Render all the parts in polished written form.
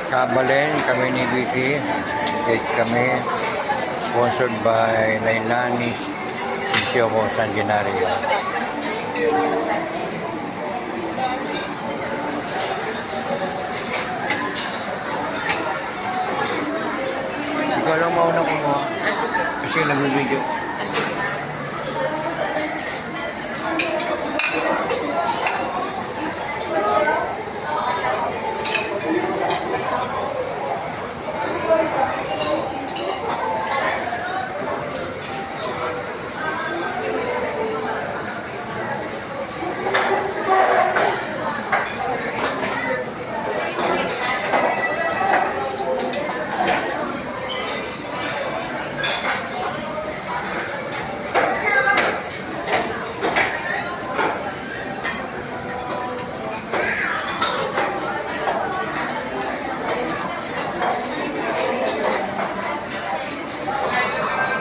Kabalen, kami ni Vicky. Cake kami. Sponsored by Lailani Sisioko San Gennaro. Ikaw lang mauna kumuha. Kasi nag-video.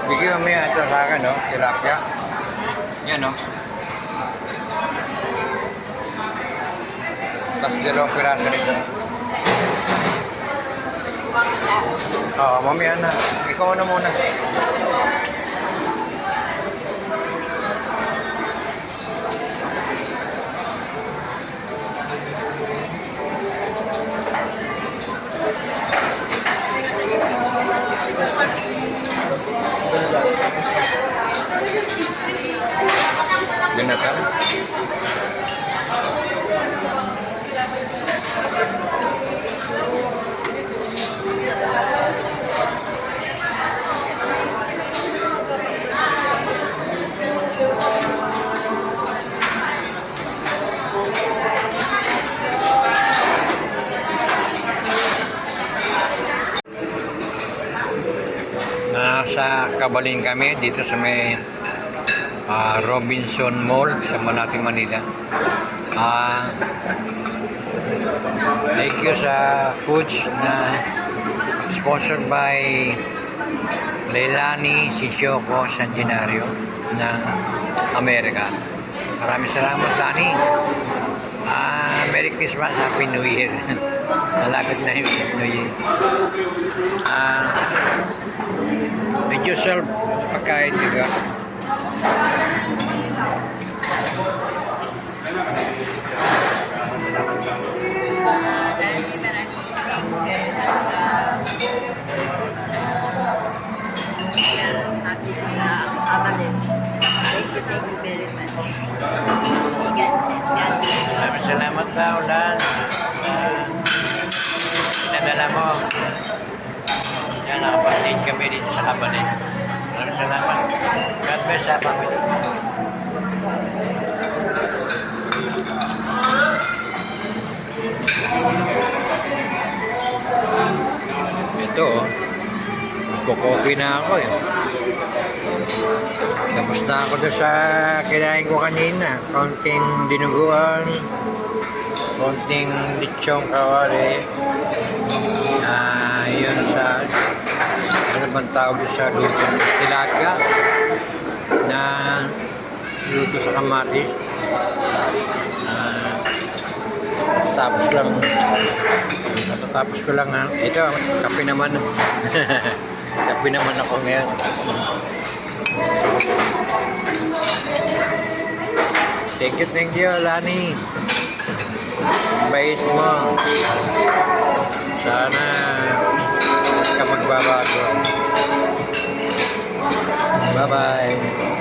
Bigyan mo yan ito sa akin, no? Tilapia. Yan, no? Tapos dalawang piraso nito. Oo, mamaya na. Ikaw na muna. Binatang. Nasa Kabaling kami dito sa may Robinson Mall sa Malate, Manila. Thank you sa foods na sponsored by Lailani Sisioko San Gennaro ng Amerika. Maraming salamat, Lani. Merry Christmas, Happy New Year. Malapit na yung New Year. Make yourself pagkain, diba? Thank you very much. Maraming salamat daw lang sa pinadala mo. Yan, nakapag-date kami dito sa Kabaling. Maraming salamat. God bless sa family. Ito, magko-coffee na ako eh. Tapos na ako doon sa kinain ko kanina. Konting dinuguan, konting lechong kawari. Yun sa, ano bang tawag sa luto? Tilapia na luto sa kamatis. Tapos ko lang ha. Ito, kape naman. Kape naman ako ngayon. Thank you, Lani. Bait mo. Sana ka magbabago. Bye-bye.